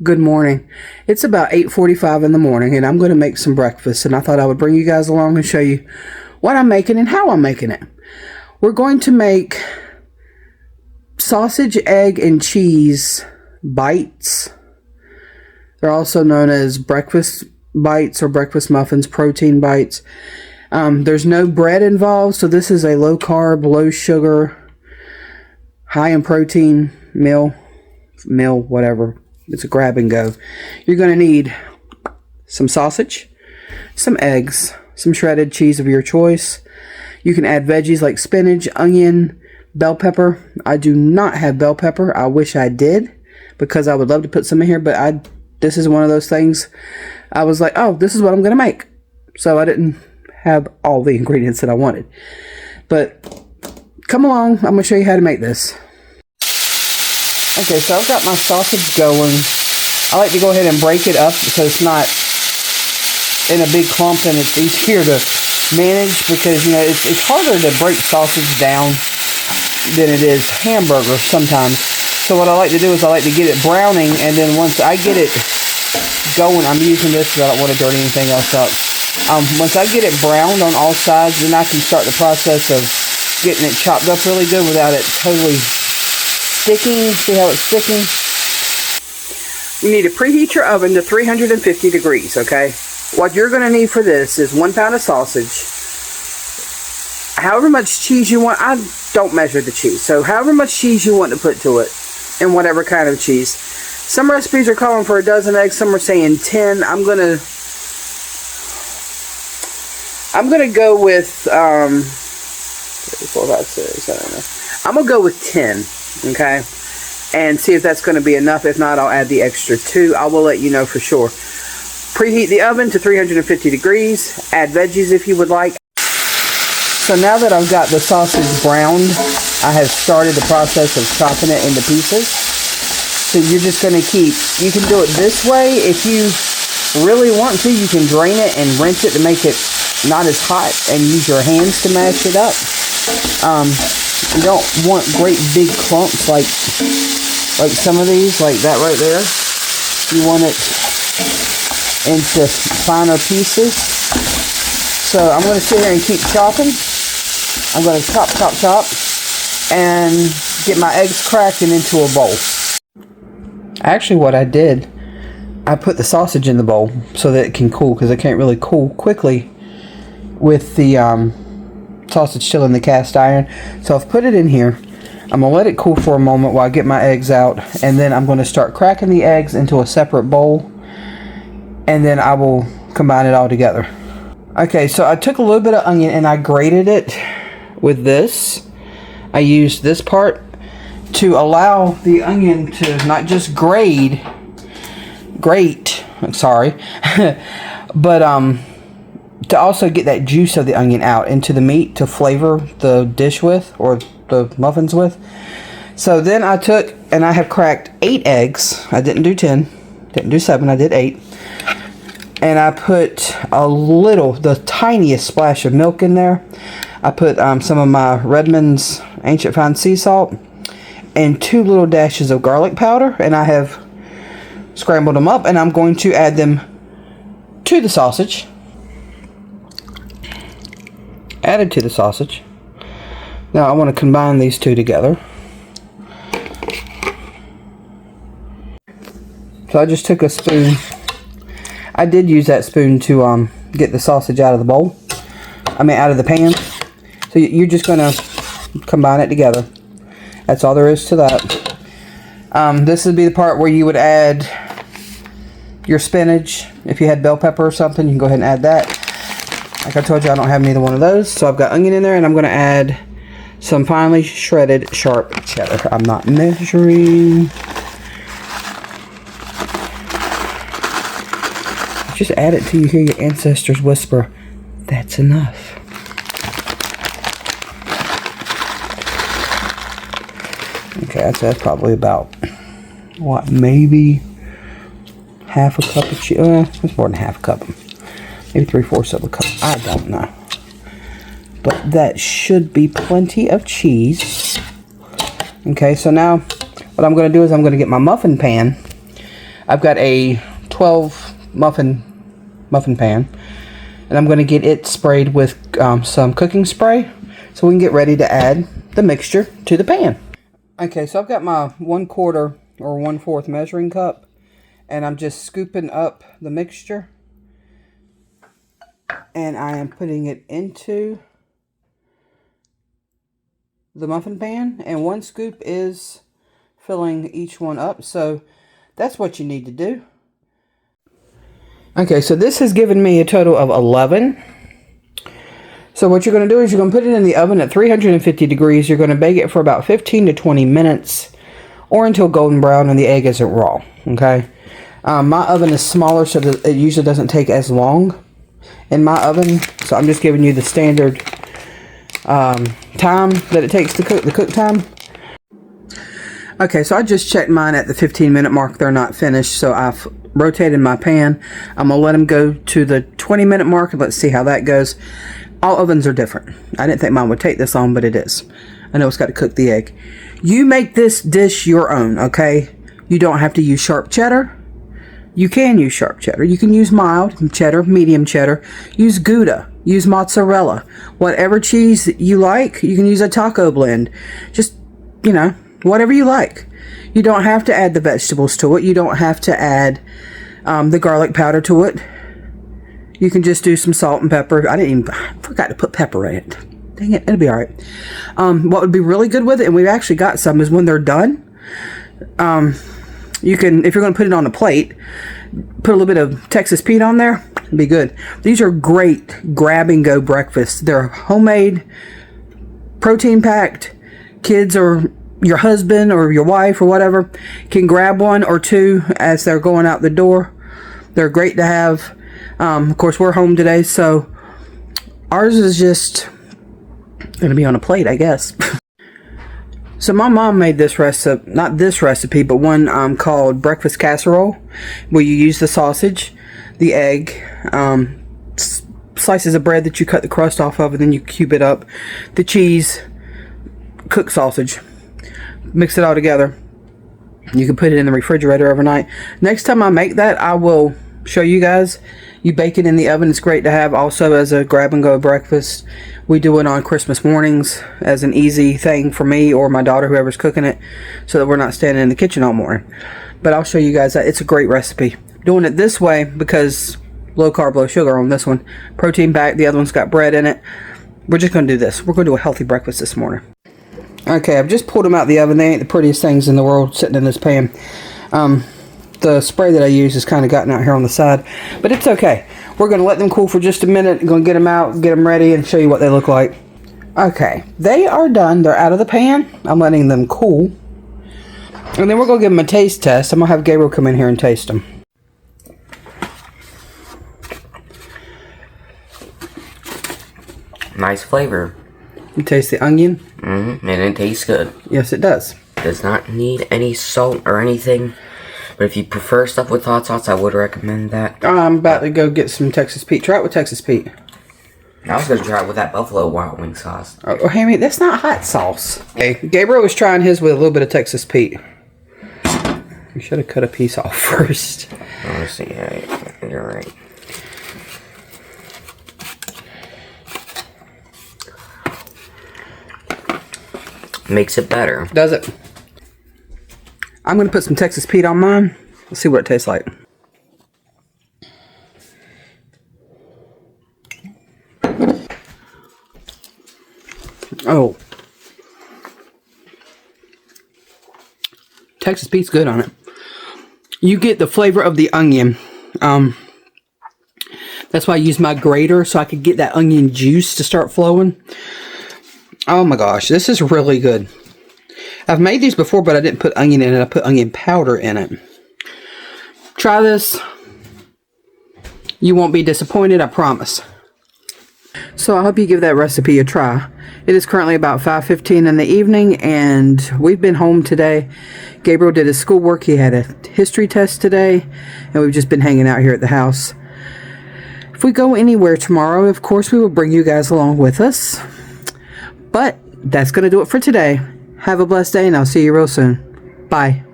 Good morning. It's about 8:45 in the morning and I'm going to make some breakfast, and I thought I would bring you guys along and show you what I'm making and how I'm making it. We're going to make sausage, egg, and cheese bites. They're also known as breakfast bites or breakfast muffins, protein bites. There's no bread involved, so this is a low carb, low sugar, high in protein meal, whatever. It's a grab and go. You're going to need some sausage, some eggs, some shredded cheese of your choice. You can add veggies like spinach, onion, bell pepper. I do not have bell pepper. I wish I did, because I would love to put some in here, but this is one of those things. I was like, oh, this is what I'm going to make. So I didn't have all the ingredients that I wanted. But come along. I'm going to show you how to make this. Okay, so I've got my sausage going. I like to go ahead and break it up so it's not in a big clump and it's easier to manage, because, you know, it's harder to break sausage down than it is hamburger sometimes. So what I like to do is I like to get it browning, and then once I get it going, I'm using this because I don't want to dirty anything else up. Once I get it browned on all sides, then I can start the process of getting it chopped up really good without it totally sticking. See how it's sticking? You need to preheat your oven to 350 degrees, okay? What you're going to need for this is 1 pound of sausage, however much cheese you want. I don't measure the cheese, so however much cheese you want to put to it, and whatever kind of cheese. Some recipes are calling for a dozen eggs, some are saying 10. I'm gonna go with I'm gonna go with 10. Okay, and see if that's going to be enough. If not, I'll add the extra 2. I will let you know for sure. Preheat the oven to 350 degrees. Add veggies if you would like. So now that I've got the sausage browned, I have started the process of chopping it into pieces. So you're just going to you can do it this way. If you really want to, you can drain it and rinse it to make it not as hot, and use your hands to mash it up. You don't want great big clumps like some of these, like that right there. You want it into finer pieces. So I'm going to sit here and keep chopping. I'm going to chop, and get my eggs cracked and into a bowl. Actually, what I did, I put the sausage in the bowl so that it can cool, because it can't really cool quickly with the sausage still in the cast iron. So I've put it in here. I'm going to let it cool for a moment while I get my eggs out, and then I'm going to start cracking the eggs into a separate bowl, and then I will combine it all together. Okay, so I took a little bit of onion and I grated it with this. I used this part to allow the onion to not just grate, sorry, but to also get that juice of the onion out into the meat to flavor the dish with, or the muffins with. So then I took, and I have cracked 8 eggs. I didn't do 10, didn't do 7, I did 8. And I put the tiniest splash of milk in there. I put some of my Redmond's Ancient Fine Sea Salt and 2 little dashes of garlic powder, and I have scrambled them up, and I'm going to add them to the sausage. Added to the sausage. Now I want to combine these 2 together. So I just took a spoon. I did use that spoon to get the sausage out of the bowl. Out of the pan. So you're just going to combine it together. That's all there is to that. This would be the part where you would add your spinach. If you had bell pepper or something, you can go ahead and add that. Like I told you, I don't have neither one of those. So I've got onion in there, and I'm going to add some finely shredded sharp cheddar. I'm not measuring. Just add it till you hear your ancestors whisper, "That's enough." Okay, that's probably about, what, maybe half a cup of cheese. It's more than half a cup. Maybe 3/4 of a cup. I don't know. But that should be plenty of cheese. Okay, so now what I'm going to do is I'm going to get my muffin pan. I've got a 12 muffin pan, and I'm going to get it sprayed with some cooking spray so we can get ready to add the mixture to the pan. Okay, so I've got my 1/4 or 1/4 measuring cup, and I'm just scooping up the mixture, and I am putting it into the muffin pan, and 1 scoop is filling each one up, so that's what you need to do. Okay, so this has given me a total of 11. So what you're going to do is you're going to put it in the oven at 350 degrees. You're going to bake it for about 15 to 20 minutes or until golden brown and the egg isn't raw. Okay, my oven is smaller, so it usually doesn't take as long in my oven. So I'm just giving you the standard time that it takes to cook, the cook time. Okay, so I just checked mine at the 15-minute mark. They're not finished, so I've rotated my pan. I'm going to let them go to the 20-minute mark, and let's see how that goes. All ovens are different. I didn't think mine would take this long, but it is. I know it's got to cook the egg. You make this dish your own, okay? You don't have to use sharp cheddar. You can use sharp cheddar. You can use mild cheddar, medium cheddar. Use Gouda. Use mozzarella. Whatever cheese you like, you can use a taco blend. Just, you know, whatever you like. You don't have to add the vegetables to it. You don't have to add the garlic powder to it. You can just do some salt and pepper. I forgot to put pepper in it. Dang it, it'll be alright. What would be really good with it, and we've actually got some, is when they're done, you can, if you're going to put it on a plate, put a little bit of Texas Pete on there. It'd be good. These are great grab-and-go breakfasts. They're homemade, protein-packed. Kids or your husband or your wife or whatever can grab 1 or 2 as they're going out the door. They're great to have. Of course, we're home today, so ours is just going to be on a plate, I guess. So my mom made this recipe, not this recipe, but one called breakfast casserole, where you use the sausage, the egg, slices of bread that you cut the crust off of, and then you cube it up, the cheese, cooked sausage, mix it all together. You can put it in the refrigerator overnight. Next time I make that, I will show you guys. You bake it in the oven. It's great to have also as a grab-and-go breakfast. We do it on Christmas mornings as an easy thing for me or my daughter, whoever's cooking it, so that we're not standing in the kitchen all morning. But I'll show you guys that. It's a great recipe. Doing it this way because low carb, low sugar on this one. Protein packed. The other one's got bread in it. We're just going to do this. We're going to do a healthy breakfast this morning. Okay, I've just pulled them out of the oven. They ain't the prettiest things in the world sitting in this pan. The spray that I use has kind of gotten out here on the side, but it's okay. We're going to let them cool for just a minute. I'm going to get them out, get them ready, and show you what they look like. Okay, they are done. They're out of the pan. I'm letting them cool. And then we're going to give them a taste test. I'm going to have Gabriel come in here and taste them. Nice flavor. You taste the onion? Mm-hmm. And it tastes good. Yes, it does. Does not need any salt or anything. But if you prefer stuff with hot sauce, I would recommend that. I'm about to go get some Texas Pete. Try it with Texas Pete. I was going to try it with that Buffalo Wild Wing sauce. Oh, hey, that's not hot sauce. Okay, Gabriel was trying his with a little bit of Texas Pete. You should have cut a piece off first. Let's see. Yeah, you're right. Makes it better. Does it? I'm going to put some Texas Pete on mine. Let's see what it tastes like. Oh. Texas Pete's good on it. You get the flavor of the onion. That's why I use my grater, so I could get that onion juice to start flowing. Oh my gosh, this is really good. I've made these before, but I didn't put onion in it. I put onion powder in it. Try this. You won't be disappointed, I promise. So I hope you give that recipe a try. It is currently about 5:15 in the evening, and we've been home today. Gabriel did his schoolwork. He had a history test today, and we've just been hanging out here at the house. If we go anywhere tomorrow, of course, we will bring you guys along with us. But that's going to do it for today. Have a blessed day, and I'll see you real soon. Bye.